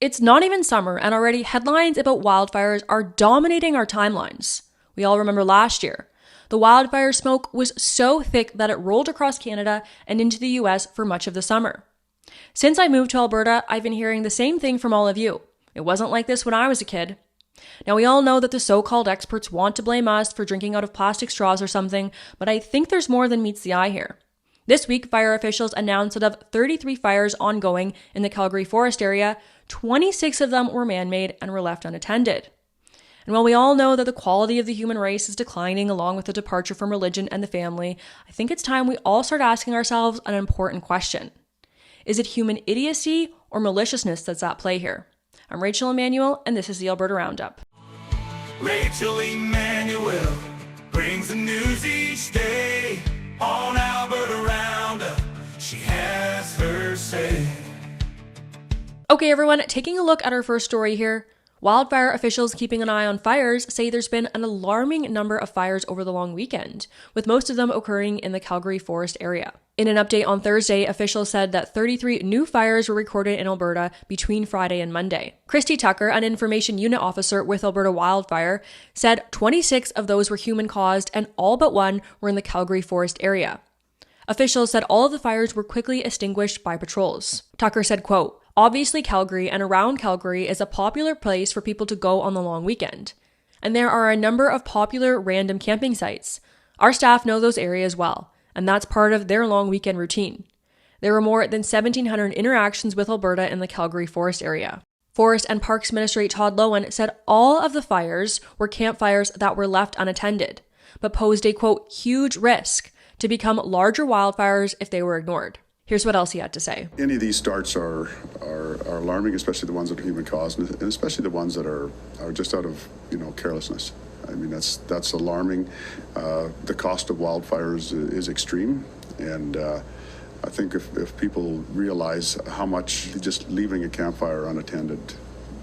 It's not even summer, and already headlines about wildfires are dominating our timelines. We all remember last year. The wildfire smoke was so thick that it rolled across Canada and into the US for much of the summer. Since I moved to Alberta, I've been hearing the same thing from all of you. It wasn't like this when I was a kid. Now, we all know that the so-called experts want to blame us for drinking out of plastic straws or something, but I think there's more than meets the eye here. This week, fire officials announced that of 33 fires ongoing in the Calgary forest area, 26 of them were man-made and were left unattended. And while we all know that the quality of the human race is declining along with the departure from religion and the family, I think it's time we all start asking ourselves an important question. Is it human idiocy or maliciousness that's at play here? I'm Rachel Emmanuel, and this is the Alberta Roundup. Rachel Emmanuel brings the news each day on Alberta Roundup. She has her say. Okay, everyone, taking a look at our first story here. Wildfire officials keeping an eye on fires say there's been an alarming number of fires over the long weekend, with most of them occurring in the Calgary forest area. In an update on Thursday, officials said that 33 new fires were recorded in Alberta between Friday and Monday. Christy Tucker, an information unit officer with Alberta Wildfire, said 26 of those were human-caused and all but one were in the Calgary forest area. Officials said all of the fires were quickly extinguished by patrols. Tucker said, quote, "Obviously, Calgary and around Calgary is a popular place for people to go on the long weekend. And there are a number of popular random camping sites. Our staff know those areas well, and that's part of their long weekend routine. There were more than 1,700 interactions with Alberta in the Calgary forest area." Forest and Parks Minister Todd Loewen said all of the fires were campfires that were left unattended, but posed a, quote, "huge risk to become larger wildfires if they were ignored." Here's what else he had to say. Any of these starts are alarming, especially the ones that are human caused, and especially the ones that are just out of carelessness. I mean, that's alarming. The cost of wildfires is extreme, and I think if people realize how much just leaving a campfire unattended,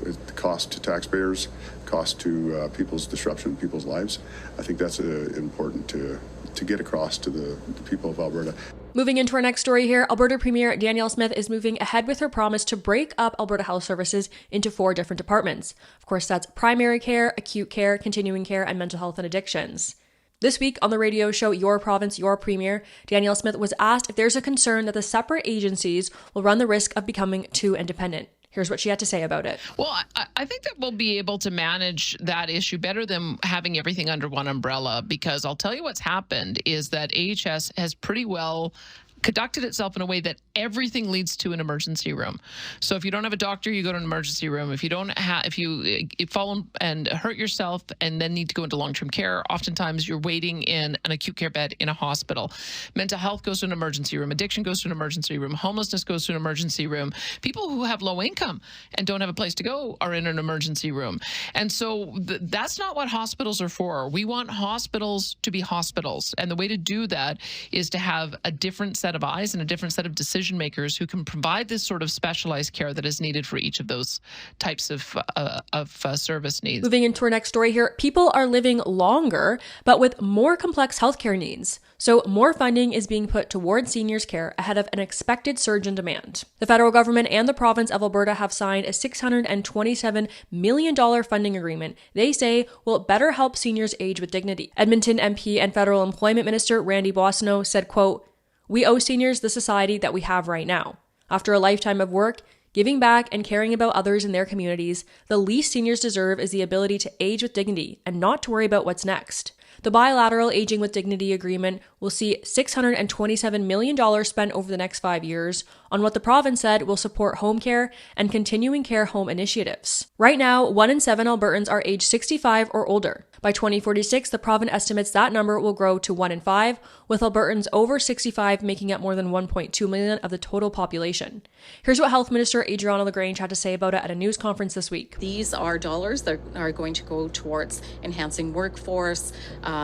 the cost to taxpayers, cost to people's disruption, people's lives, I think that's important to get across to the people of Alberta. Moving into our next story here, Alberta Premier Danielle Smith is moving ahead with her promise to break up Alberta Health Services into 4 different departments. Of course, that's primary care, acute care, continuing care, and mental health and addictions. This week on the radio show Your Province, Your Premier, Danielle Smith was asked if there's a concern that the separate agencies will run the risk of becoming too independent. Here's what she had to say about it. Well, I think that we'll be able to manage that issue better than having everything under one umbrella, because I'll tell you what's happened is that AHS has pretty well conducted itself in a way that everything leads to an emergency room. So if you don't have a doctor, you go to an emergency room. If you fall and hurt yourself and then need to go into long-term care, oftentimes you're waiting in an acute care bed in a hospital. Mental health goes to an emergency room. Addiction goes to an emergency room. Homelessness goes to an emergency room. People who have low income and don't have a place to go are in an emergency room. And so that's not what hospitals are for. We want hospitals to be hospitals. And the way to do that is to have a different set of eyes and a different set of decision makers who can provide this sort of specialized care that is needed for each of those types of service needs. Moving into our next story here, people are living longer, but with more complex healthcare needs. So more funding is being put towards seniors' care ahead of an expected surge in demand. The federal government and the province of Alberta have signed a $627 million funding agreement they say will better help seniors age with dignity. Edmonton MP and Federal Employment Minister Randy Boissonnault said, quote, "We owe seniors the society that we have right now. After a lifetime of work, giving back and caring about others in their communities, the least seniors deserve is the ability to age with dignity and not to worry about what's next." The bilateral Aging with Dignity agreement will see $627 million spent over the next 5 years on what the province said will support home care and continuing care home initiatives. Right now, 1 in 7 Albertans are age 65 or older. By 2046, the province estimates that number will grow to 1 in 5, with Albertans over 65 making up more than 1.2 million of the total population. Here's what Health Minister Adriana LaGrange had to say about it at a news conference this week. These are dollars that are going to go towards enhancing workforce,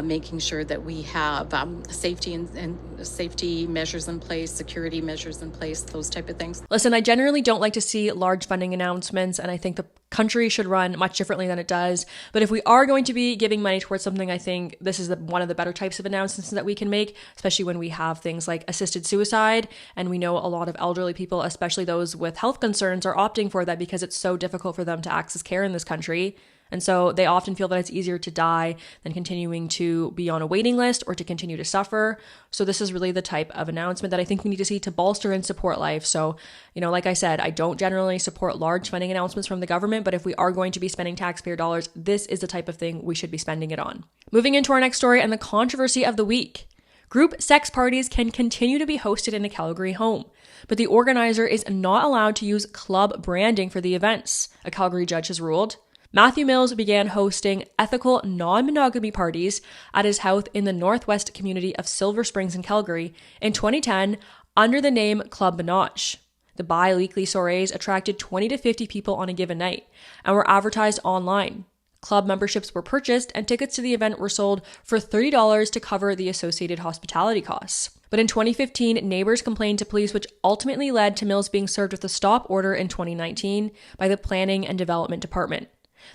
making sure that we have safety and safety measures in place, security measures in place, those type of things. Listen, I generally don't like to see large funding announcements, and I think the country should run much differently than it does. But if we are going to be giving money towards something, I think this is one of the better types of announcements that we can make, especially when we have things like assisted suicide. And we know a lot of elderly people, especially those with health concerns, are opting for that because it's so difficult for them to access care in this country. And so they often feel that it's easier to die than continuing to be on a waiting list or to continue to suffer. So this is really the type of announcement that I think we need to see to bolster and support life. So, like I said, I don't generally support large funding announcements from the government, but if we are going to be spending taxpayer dollars, this is the type of thing we should be spending it on. Moving into our next story and the controversy of the week. Group sex parties can continue to be hosted in a Calgary home, but the organizer is not allowed to use club branding for the events, a Calgary judge has ruled. Matthew Mills began hosting ethical non-monogamy parties at his house in the northwest community of Silver Springs in Calgary in 2010 under the name Club Menage. The bi-weekly soirees attracted 20 to 50 people on a given night and were advertised online. Club memberships were purchased and tickets to the event were sold for $30 to cover the associated hospitality costs. But in 2015, neighbors complained to police, which ultimately led to Mills being served with a stop order in 2019 by the Planning and Development Department.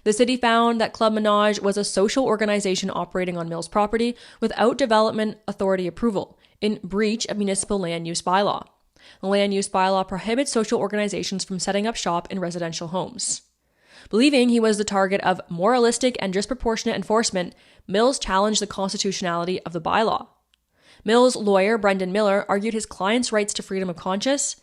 The city found that Club Menage was a social organization operating on Mills property without development authority approval, in breach of municipal land use bylaw. The land use bylaw prohibits social organizations from setting up shop in residential homes. Believing he was the target of moralistic and disproportionate enforcement, Mills challenged the constitutionality of the bylaw. Mills' lawyer, Brendan Miller, argued his client's rights to freedom of conscience,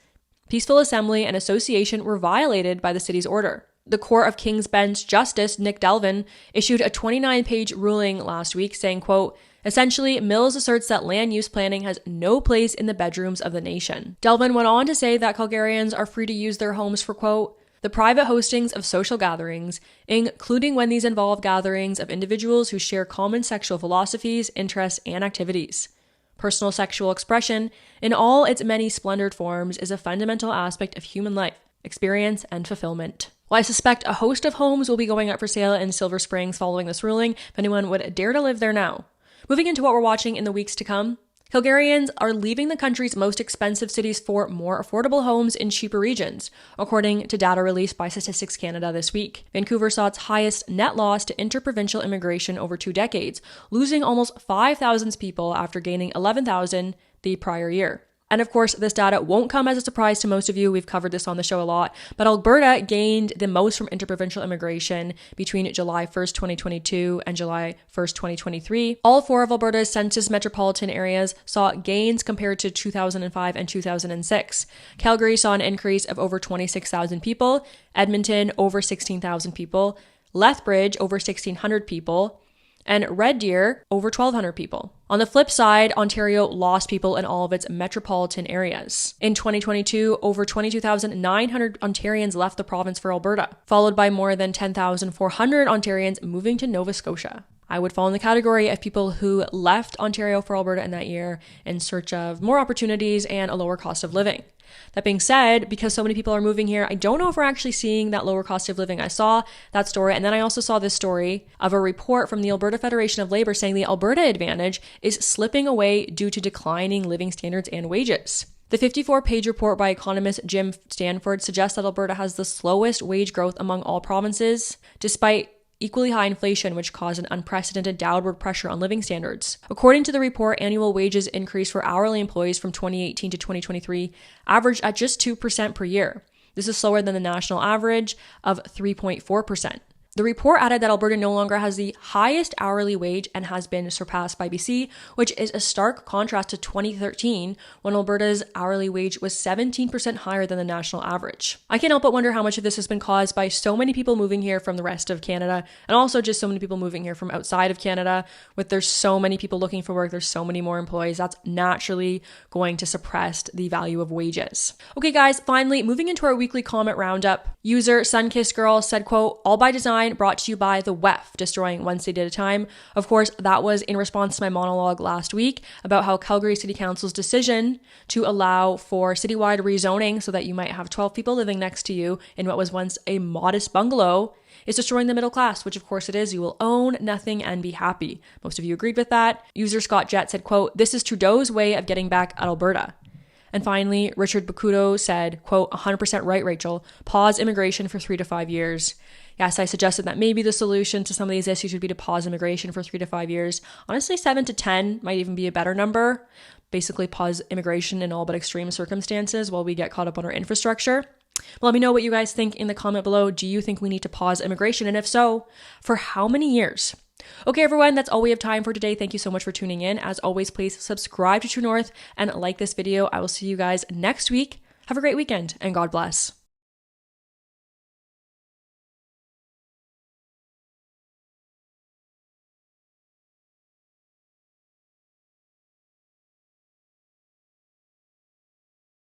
peaceful assembly, and association were violated by the city's order. The Court of King's Bench Justice Nick Delvin issued a 29-page ruling last week saying, quote, essentially, Mills asserts that land use planning has no place in the bedrooms of the nation. Delvin went on to say that Calgarians are free to use their homes for, quote, the private hostings of social gatherings, including when these involve gatherings of individuals who share common sexual philosophies, interests, and activities. Personal sexual expression, in all its many splendored forms, is a fundamental aspect of human life, experience, and fulfillment. Well, I suspect a host of homes will be going up for sale in Silver Springs following this ruling, if anyone would dare to live there now. Moving into what we're watching in the weeks to come, Calgarians are leaving the country's most expensive cities for more affordable homes in cheaper regions, according to data released by Statistics Canada this week. Vancouver saw its highest net loss to interprovincial immigration over 2 decades, losing almost 5,000 people after gaining 11,000 the prior year. And of course, this data won't come as a surprise to most of you. We've covered this on the show a lot. But Alberta gained the most from interprovincial immigration between July 1st, 2022 and July 1st, 2023. All 4 of Alberta's census metropolitan areas saw gains compared to 2005 and 2006. Calgary saw an increase of over 26,000 people, Edmonton over 16,000 people, Lethbridge over 1,600 people, and Red Deer over 1,200 people. On the flip side, Ontario lost people in all of its metropolitan areas. In 2022, over 22,900 Ontarians left the province for Alberta, followed by more than 10,400 Ontarians moving to Nova Scotia. I would fall in the category of people who left Ontario for Alberta in that year in search of more opportunities and a lower cost of living. That being said, because so many people are moving here, I don't know if we're actually seeing that lower cost of living. I saw that story, and then I also saw this story of a report from the Alberta Federation of Labor saying the Alberta advantage is slipping away due to declining living standards and wages. The 54-page report by economist Jim Stanford suggests that Alberta has the slowest wage growth among all provinces, despite equally high inflation, which caused an unprecedented downward pressure on living standards. According to the report, annual wages increased for hourly employees from 2018 to 2023 averaged at just 2% per year. This is slower than the national average of 3.4%. The report added that Alberta no longer has the highest hourly wage and has been surpassed by BC, which is a stark contrast to 2013, when Alberta's hourly wage was 17% higher than the national average. I can't help but wonder how much of this has been caused by so many people moving here from the rest of Canada, and also just so many people moving here from outside of Canada. With there's so many people looking for work, there's so many more employees, that's naturally going to suppress the value of wages. Okay guys, finally, moving into our weekly comment roundup. User Sunkissed Girl said, quote, all by design, brought to you by the WEF, destroying one state at a time. Of course, that was in response to my monologue last week about how Calgary City Council's decision to allow for citywide rezoning so that you might have 12 people living next to you in what was once a modest bungalow is destroying the middle class, which of course it is. You will own nothing and be happy. Most of you agreed with that. User Scott Jett said, quote, this is Trudeau's way of getting back at Alberta. And finally, Richard Bakudo said, quote, 100% right, Rachel. Pause immigration for 3 to 5 years. Yes, I suggested that maybe the solution to some of these issues would be to pause immigration for 3 to 5 years. Honestly, 7 to 10 might even be a better number. Basically, pause immigration in all but extreme circumstances while we get caught up on our infrastructure. Well, let me know what you guys think in the comment below. Do you think we need to pause immigration? And if so, for how many years? Okay, everyone, that's all we have time for today. Thank you so much for tuning in. As always, please subscribe to True North and like this video. I will see you guys next week. Have a great weekend and God bless.